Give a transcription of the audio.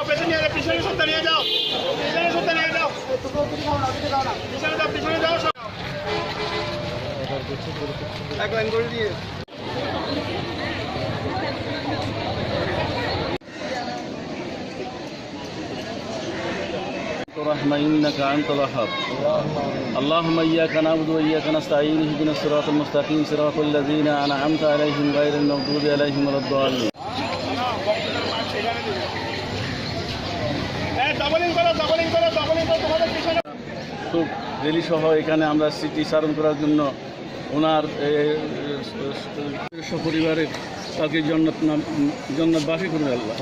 পেছনে নিয়ে যাও, পিছনে সত্তা নিয়ে যাও, পিছনে সত্তা নিয়ে যাও, পিছনে যাও সব এক লাইন করে দিয়ে الرحمن إنك أنت الوهاب اللهم إياك نعبد وإياك نستعين اهدنا الصراط المستقيم صراط الذين أنعمت عليهم غير المغضوب عليهم ولا الضالين খুব রেলি সহ এখানে আমরা স্মৃতি চারণ করার জন্য ওনার সপরিবারের তাকে জন্নতবাসী করবে আল্লাহ।